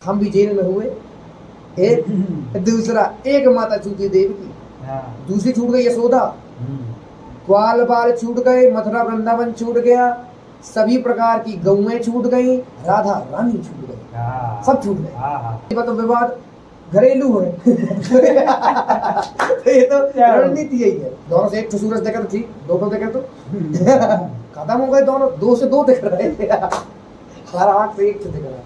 हम भी जेल में हुए। एक दूसरा, एक माता छूटी देव की, दूसरी छूट गई यशोदा, ग्वाल बाल छूट गए, मथुरा वृंदावन छूट गया, सभी प्रकार की गौएं छूट गई, राधा रानी छूट गई, सब छूट गए। तो विवाद घरेलू है। तो ये तो रणनीति यही है। दोनों से एक सूरज देखा तो ठीक, दो को देखा तो खत्म हो गए दोनों, दो से दो दिख रहे थे, हर आंख से एक दिख रहा है।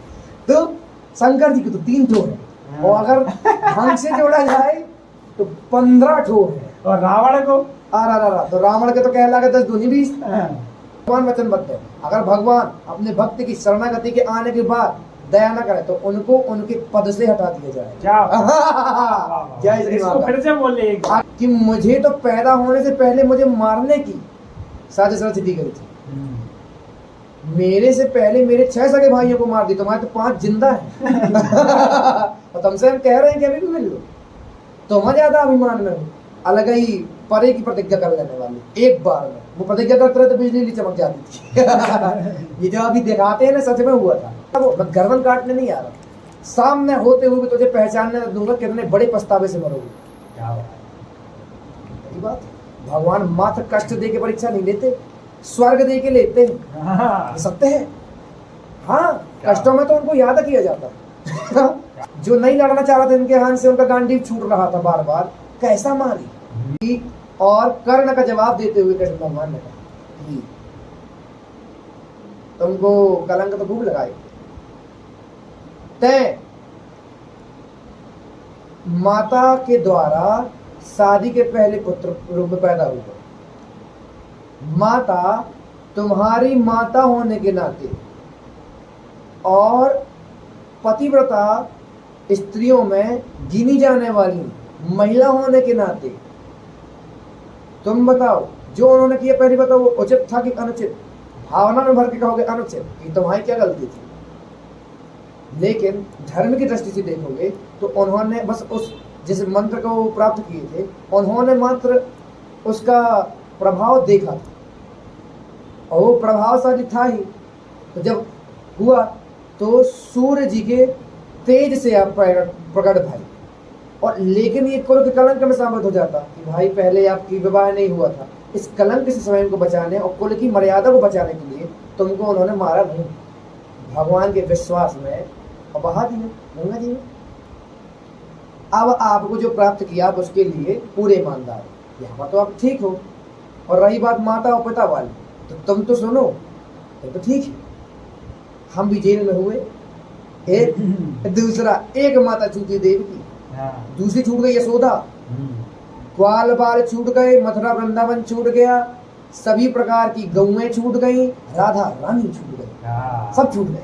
तो शंकर जी के तो 3 ठो है, और अगर ढंग से जोड़ा जाए तो 15 ठो है। और रावण को तो रावण के तो कह लगा 10 दूनी 20। भगवान वचनबद्ध है, अगर भगवान अपने भक्त की शरणागति के आने के बाद दया न करे तो उनको उनके पद से हटा दिया जाए। क्या इसको फिर से बोले कि मुझे तो पैदा होने से पहले मुझे मारने की साजिश रच दी गई थी, मेरे से पहले मेरे 6 सगे भाइयों को मार दी, तुम्हारे तो 5 जिंदा है। और तुमसे हम कह रहे हैं कि अभी भी मिल लो, तुम ज्यादा अभिमान में हो, अलग ही परे की प्रतिज्ञा कर लेने वाले। एक बार में वो प्रतिज्ञा करते रहे तो बिजली चमक जाती थी। ये जो अभी दिखाते हैं ना, सच में हुआ था। वो गर्दन काटने नहीं आ रहा, सामने होते हुए तुझे पहचानने दूंगा कितने बड़े पछतावे से मरोगे। क्या बात, भगवान मात्र कष्ट दे के परीक्षा नहीं लेते, स्वर्ग दे के लेते हैं। सत्य है। हाँ, कष्टों में तो उनको याद किया जाता। जो नहीं लड़ना चाह रहा था इनके हाथ से, उनका गांडीव छूट रहा था बार बार, कैसा मारी। और कर्ण का जवाब देते हुए कृष्ण भगवान ने कहा कि तुमको कलंक तो खूब लगाए, तय माता के द्वारा शादी के पहले पुत्र रूप में पैदा हुआ। माता तुम्हारी माता होने के नाते और पतिव्रता स्त्रियों में गिनी जाने वाली महिला होने के नाते तुम बताओ, जो उन्होंने किया पहले बताओ वो उचित था कि अनुचित? भावना में भर के कहोगे अनुचित, कि तुम्हारी क्या गलती थी। लेकिन धर्म की दृष्टि से देखोगे तो उन्होंने बस उस जिस मंत्र को प्राप्त किए थे, उन्होंने मात्र उसका प्रभाव देखा था, और वो प्रभावशाली था ही। तो जब हुआ तो सूर्य जी के तेज से आप प्रकट भाई, और लेकिन ये कुल के कलंक में साबित हो जाता कि भाई पहले आपकी विवाह नहीं हुआ था। इस कलंक से स्वयं को बचाने और कुल की मर्यादा को बचाने के लिए तुमको उन्होंने मारा नहीं, भगवान के विश्वास में और बहा दिया गंगा जी में। अब आपको जो प्राप्त किया आप उसके लिए पूरे ईमानदार, यहाँ पर तो आप ठीक हो। और रही बात माता और पिता वाली, तो तुम तो सुनो, तो ठीक है, हम भी जेल में हुए। एक दूसरा, एक माता छूटी देव की, दूसरी छूट गई यशोदा, ग्वाल बाल छूट गए, मथुरा वृंदावन छूट गया, सभी प्रकार की गौएं छूट गई, राधा रानी छूट गई, सब छूट गए।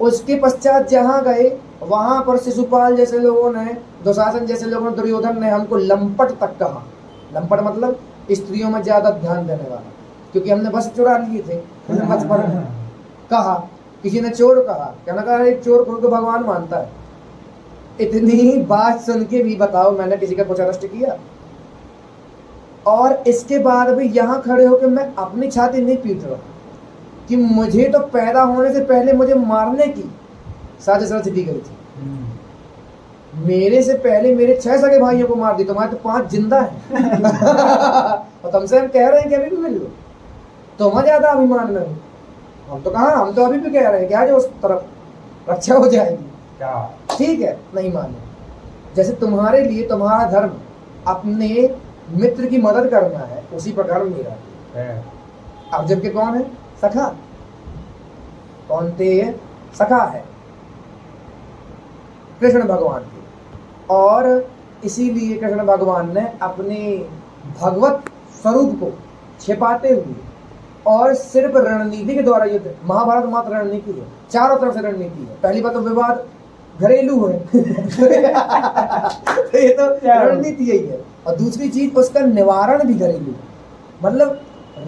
उसके पश्चात जहाँ गए वहां पर शिशुपाल जैसे लोगों ने, दुशासन जैसे लोगों ने, दुर्योधन ने हमको लंपट तक कहा। लंपट मतलब स्त्रियों में ज्यादा ध्यान देने वाला, क्योंकि हमने बस चुरा लिए थे बचपन। कहा, किसी ने चोर कहा, कहना कहा एक चोर को भगवान मानता है। इतनी बात सुन के भी बताओ मैंने किसी का कुछ अरेस्ट किया? और इसके बाद भी यहाँ खड़े होकर मैं अपनी छाती नहीं पीट रहा कि मुझे तो पैदा होने से पहले मुझे मारने की साजिश रच दी गई थी, मेरे से पहले मेरे 6 सगे भाइयों को मार दी, तुम्हारे तो 5 जिंदा है। और तुमसे हम कह रहे हैं कि अभी भी मिल लो, तुम ज्यादा अभिमान में हो। हम तो कहा, हम तो अभी भी कह रहे हैं कि आज उस तरफ रक्षा हो जाएगी। ठीक है, नहीं माने। जैसे तुम्हारे लिए तुम्हारा धर्म अपने मित्र की मदद करना है, उसी प्रकार मेरा है। अर्जुन के कौन है? सखा। कौन थे? सखा है कृष्ण भगवान के। और इसीलिए कृष्ण भगवान ने अपने भगवत स्वरूप को छिपाते हुए और सिर्फ रणनीति के द्वारा युद्ध, महाभारत मात्र रणनीति है, चारों तरफ से रणनीति है। पहली बात तो विवाद घरेलू है। तो ये तो रणनीति यही है। और दूसरी चीज उसका निवारण भी घरेलू है। मतलब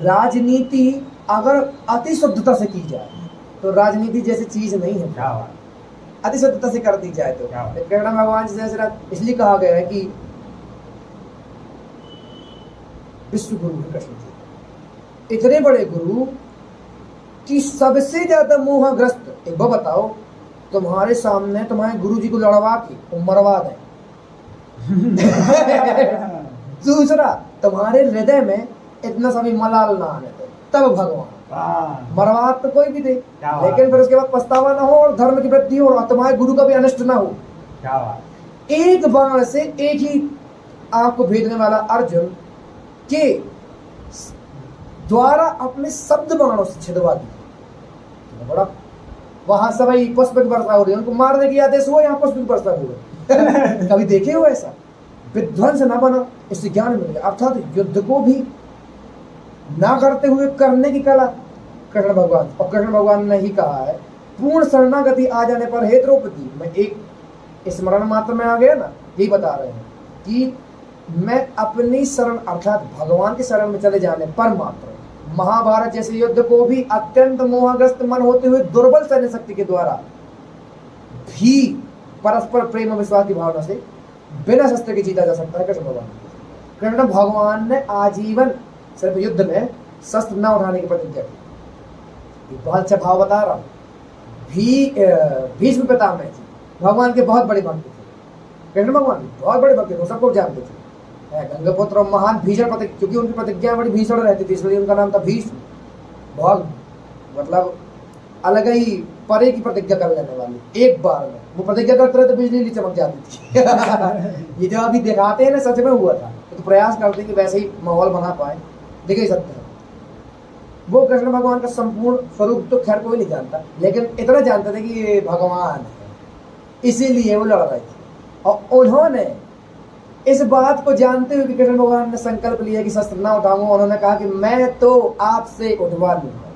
राजनीति अगर अति शुद्धता से की जाए तो राजनीति जैसी चीज नहीं है, अति शुद्धता से कर दी जाए तो। कृष्ण भगवान जैसे इसलिए कहा गया है कि विश्व गुरु है कृष्ण जी, इतने बड़े गुरु कि सबसे ज्यादा मोहग्रस्त। एक बार बताओ, तुम्हारे सामने तुम्हारे गुरुजी को लड़वा के वो मरवा दें। दूसरा, तुम्हारे हृदय में इतना सा भी मलाल ना आने दे, तब भगवान। मरवा तो कोई भी दे, लेकिन फिर उसके बाद पछतावा ना हो और धर्म की वृद्धि हो और तुम्हारे गुरु का भी अनिष्ट ना हो। क्या बात। एक बाण से एक ही आंख को भेदने वाला अर्जुन के द्वारा अपने शब्द बाणों से छिदवा दिया। बड़ा वहां सब पुष्प की वर्षा हो रही है, उनको मारने की आदेश हुआ, यहाँ पुष्प की वर्षा हो रही। कभी देखे हो ऐसा? विध्वंस न बनो, इससे ज्ञान मिल गया। अर्थात युद्ध को भी ना करते हुए करने की कला कृष्ण भगवान। और कृष्ण भगवान ने ही कहा है, पूर्ण शरणागति आ जाने पर हे द्रौपदी, मैं एक स्मरण मात्र में आ गया ना, यही बता रहे हैं कि मैं अपनी शरण अर्थात भगवान की शरण में चले जाने पर मात्र महाभारत जैसे युद्ध को भी अत्यंत मोहग्रस्त मन होते हुए दुर्बल सैन्य शक्ति के द्वारा भी परस्पर प्रेम और विश्वास की भावना से बिना शस्त्र के जीता जा सकता है। कृष्ण भगवान ने आजीवन सिर्फ युद्ध में शस्त्र न उठाने की प्रतिज्ञा की। बहुत अच्छा भाव बता रहा हूँ। भीष्म पितामह जी भगवान के बहुत बड़े भक्त थे। कृष्ण भगवान बहुत बड़े भक्त थे, सबको जानते थे। गंगापुत्र और महान भीषण प्रतिज्ञा, क्योंकि उनकी प्रतिज्ञा बड़ी भीषण रहती थी, इसलिए उनका नाम था भीष्म। बहुत मतलब अलग ही परे की प्रतिज्ञा कर लेने वाली। एक बार में वो प्रतिज्ञा करते रहे तो बिजली चमक जाती थी। ये जो अभी दिखाते हैं ना, सच में हुआ था। तो प्रयास करते कि वैसे ही माहौल बना पाए, दिख ही सकते हैं। वो कृष्ण भगवान का संपूर्ण स्वरूप तो खैर कोई नहीं जानता, लेकिन इतना जानते थे कि ये भगवान है, इसीलिए वो लड़ रहे थे। और उन्होंने इस बात को जानते हुए कि कृष्ण भगवान ने संकल्प लिया कि शस्त्र ना उठाऊंगा, उन्होंने कहा कि मैं तो आपसे उठवा लूंगा।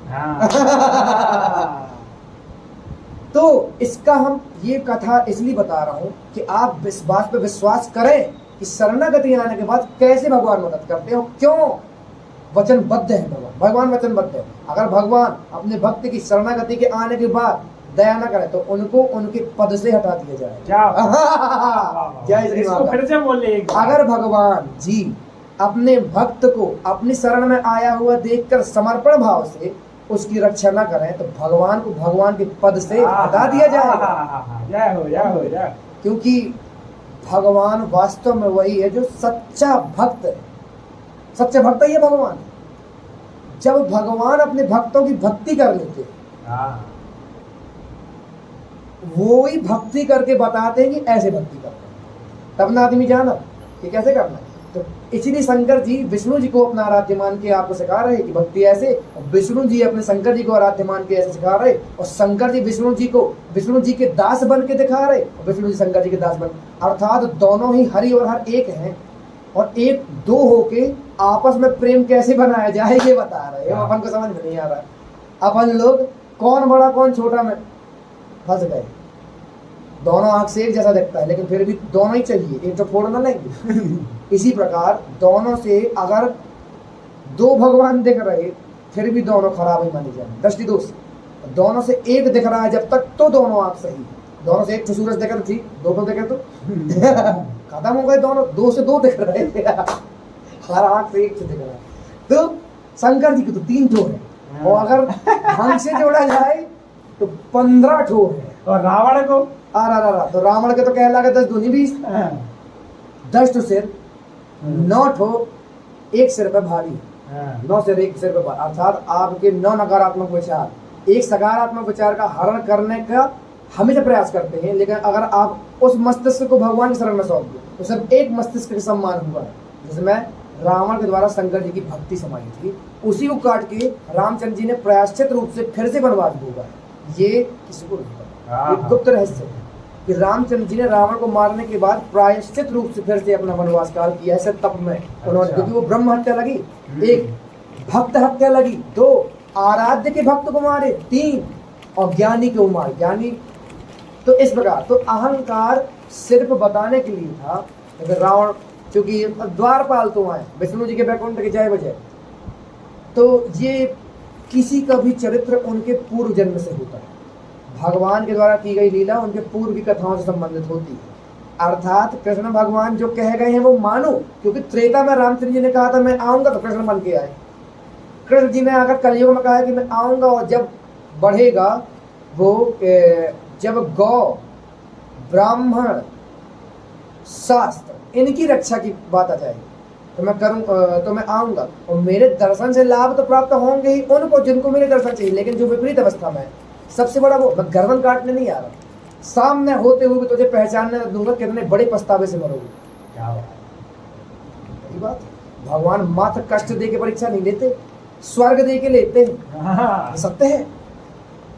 तो इसका हम ये कथा इसलिए बता रहा हूं कि आप इस बात पे विश्वास करें कि शरणागति आने के बाद कैसे भगवान मदद करते हो, क्यों वचनबद्ध है भगवान वचनबद्ध है। अगर भगवान अपने भक्त की शरणागति के आने के बाद दया न करे तो उनको उनके पद से हटा दिया जाए। जय श्री राम। फिर से बोलिए। अगर भगवान जी अपने भक्त को अपनी शरण में आया हुआ देखकर समर्पण भाव से उसकी रक्षा न करें तो भगवान को भगवान के पद से हटा दिया जाएगा। जय हो जय हो जय। क्योंकि भगवान वास्तव में वही है जो सच्चा भक्त है। सच्चा भक्त ही है भगवान। जब भगवान अपने भक्तों की भक्ति कर लेते वो ही भक्ति करके बताते हैं कि ऐसे भक्ति करना, तब ना आदमी जाना कि कैसे करना है। तो इसीलिए शंकर जी विष्णु जी को अपना आराध्य मान के आपको सिखा रहे हैं कि भक्ति ऐसे, और विष्णु जी अपने शंकर जी को आराध्य मान के ऐसे सिखा रहे, और शंकर जी विष्णु जी को विष्णु जी के दास बन के दिखा रहे, और विष्णु जी शंकर जी के दास बन, अर्थात दोनों ही हरि और हर एक हैं। और एक दो होके आपस में प्रेम कैसे बनाया जाए ये बता रहे हैं। अपन को समझ में नहीं आ रहा। अपन लोग कौन बड़ा कौन छोटा में फंस गए। दोनों आंख से एक जैसा दिखता है, लेकिन फिर भी दोनों ही चाहिए, एक तो फोड़ ना लेंगे। इसी प्रकार दोनों से अगर दो भगवान दिख रहे फिर भी दोनों खराब ही माने जाए, दृष्टि दोष। दोनों से एक दिख रहा है जब तक तो दोनों आंख सही है। दोनों से एक तो सूरज दिखे तो ठीक, दो को दिखे तो खत्म हो गए दोनों। दो से दो दिख रहे हर आंख से एक से दिख रहा है। तो शंकर जी को तो 3 ठो है, और अगर ढंग से जोड़ा जाए तो 15 ठो है। और रावण को तो रावण के तो कह लगा 10 दूनी 20, 10 ठो सिर, 9 ठो एक सिर पे भारी, 9 सिर एक सिर पे भारी। अर्थात आपके 9 नकारात्मक विचार एक सकारात्मक विचार का हरण करने का हमेशा प्रयास करते हैं। लेकिन अगर आप उस मस्तिष्क को भगवान की शरण में सौंप दो तो सिर्फ एक मस्तिष्क के सम्मान हुआ है, जिसमें रावण के द्वारा शंकर जी की भक्ति समाई थी। उसी को काट के रामचंद्र जी ने प्रायश्चित रूप से फिर से वनवास भोगा। ये किसी को नहीं पता, ये गुप्त रहस्य है कि रामचंद्र जी ने रावण को मारने के बाद प्रायश्चित रूप से फिर से अपना वनवास काल किया है तप में उन्होंने। क्योंकि वो ब्रह्म हत्या लगी, एक भक्त हत्या लगी, 2 आराध्य के भक्त को मारे, 3 और ज्ञानी को मारे। ज्ञानी तो इस प्रकार तो अहंकार सिर्फ बताने के लिए था। अगर रावण क्योंकि द्वारपाल तो आए विष्णु जी के वैकुंठ के जय बजय, तो ये किसी का भी चरित्र उनके पूर्व जन्म से होता है। भगवान के द्वारा की गई लीला उनके पूर्व की कथाओं से संबंधित होती है। अर्थात कृष्ण भगवान जो कह गए हैं वो मानो, क्योंकि त्रेता में रामचंद्र जी ने कहा था मैं आऊंगा तो कृष्ण बन के आए। कृष्ण जी ने आकर कलयुग में कहा है कि मैं आऊंगा, और जब बढ़ेगा वो जब गौ, ब्राह्मण, शास्त्र इनकी रक्षा की बात आ जाएगी तो मैं आऊंगा और मेरे दर्शन से लाभ तो प्राप्त होंगे ही उनको जिनको मेरे दर्शन चाहिए। लेकिन जो विपरीत अवस्था में है, सबसे बड़ा वो, मैं गर्दन काटने नहीं आ रहा, सामने होते हुए तुझे पहचानने दूंगा, कितने बड़े पछतावे से मरोगे। क्या बात, भगवान मात्र कष्ट दे के परीक्षा नहीं लेते, स्वर्ग दे के लेते हैं, हाँ, सत्य है।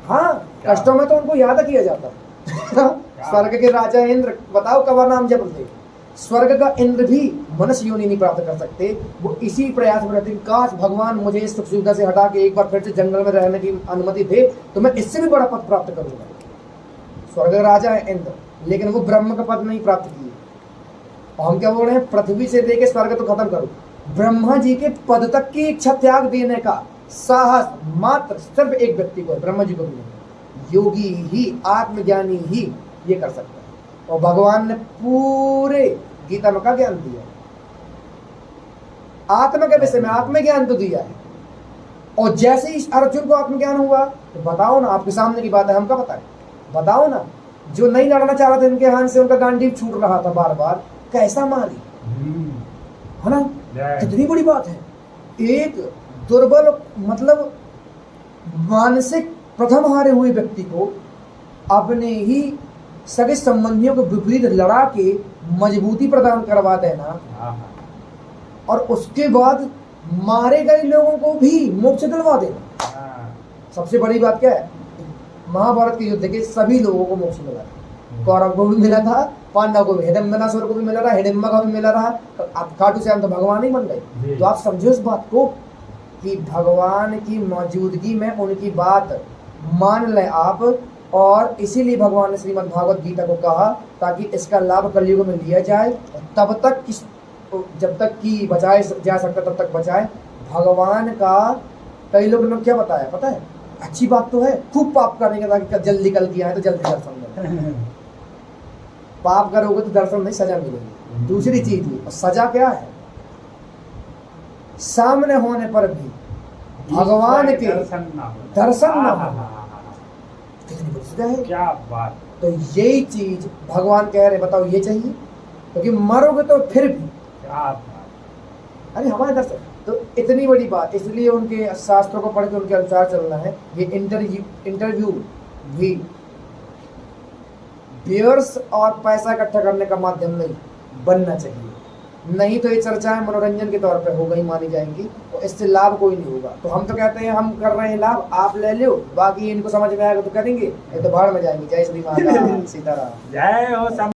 हाँ, कष्टों में तो उनको याद किया जाता है। स्वर्ग के राजा इंद्र, बताओ कब नाम जप थे, स्वर्ग का इंद्र भी मनुष्य योनि नहीं प्राप्त कर सकते। वो इसी प्रयास में रहते, काश भगवान मुझे इस सुख सुविधा से हटा के एक बार फिर से जंगल में रहने की अनुमति दे तो मैं इससे भी बड़ा पद प्राप्त करूंगा। स्वर्ग का राजा है इंद्र, लेकिन वो ब्रह्म का पद नहीं प्राप्त किए। और हम क्या बोल रहे हैं, पृथ्वी से लेके स्वर्ग तो खत्म करो, ब्रह्मा जी के पद तक की इच्छा त्याग देने का साहस मात्र सिर्फ एक व्यक्ति को है, ब्रह्मा जी को भी नहीं। योगी ही, आत्मज्ञानी ही ये कर सकता है। और भगवान ने पूरे गीता में का ज्ञान दिया, आत्मा के विषय में आत्मज्ञान तो दिया है। और जैसे ही अर्जुन को आत्मज्ञान हुआ तो बताओ ना, आपके सामने की बात है, हम क्या बताएं, बताओ ना, जो नहीं लड़ना चाह रहा था इनके हाथ से, उनका गांडीव छूट रहा था बार बार, कैसा मारी है ना, कितनी बड़ी बात है। एक दुर्बल, मतलब मानसिक प्रथम हारे हुए व्यक्ति को अपने ही सगे संबंधियों को विपरीत लड़ा के मजबूती प्रदान करवा देना, और उसके बाद मारे गए लोगों को भी मोक्ष दिलवा देना। सबसे बड़ी बात क्या है, महाभारत के युद्ध के सभी लोगों को मोक्ष मिला, कौरव को भी मिला था, पांडव को भी, हिडम्बनासुर को भी मिला रहा, हिडिम्बा का भी मिला रहा। अब खाटू श्याम तो भगवान ही बन गए। तो आप समझो इस बात को कि भगवान की मौजूदगी में उनकी बात मान लें आप, और इसीलिए भगवान ने श्रीमद् भागवत गीता को कहा ताकि इसका लाभ कलयुग में लिया जाए, और तब तक जब तक कि बचाए जा सकता तब तक बचाए। भगवान का कई लोगों ने क्या बताया पता है, अच्छी बात तो है, खूब पाप करेंगे ताकि जल्दी कल किया है तो जल्दी दर्शन मिले। पाप करोगे तो दर्शन नहीं, सजा मिलेगी। दूसरी चीज ही, और सजा क्या है, सामने होने पर भी भगवान के दर्शन ना हो, कितनी बड़ी सजा है। क्या बात। तो यही चीज भगवान कह रहे, बताओ ये चाहिए, क्योंकि मरोगे तो फिर भी क्या बात। अरे हमारे दर्शन, तो इतनी बड़ी बात, इसलिए उनके शास्त्रों को पढ़ के उनके अनुसार चलना है। ये इंटरव्यू भी व्यूअर्स और पैसा इकट्ठा करने का माध्यम नहीं बनना चाहिए, नहीं तो ये चर्चाएं मनोरंजन के तौर पे हो गई मानी जाएंगी, तो इससे लाभ कोई नहीं होगा। तो हम तो कहते हैं हम कर रहे हैं लाभ, आप ले लो, बाकी इनको समझ में आएगा तो करेंगे, ये तो भाड़ में जाएंगे। जय श्री माता सीताराम। जय हो।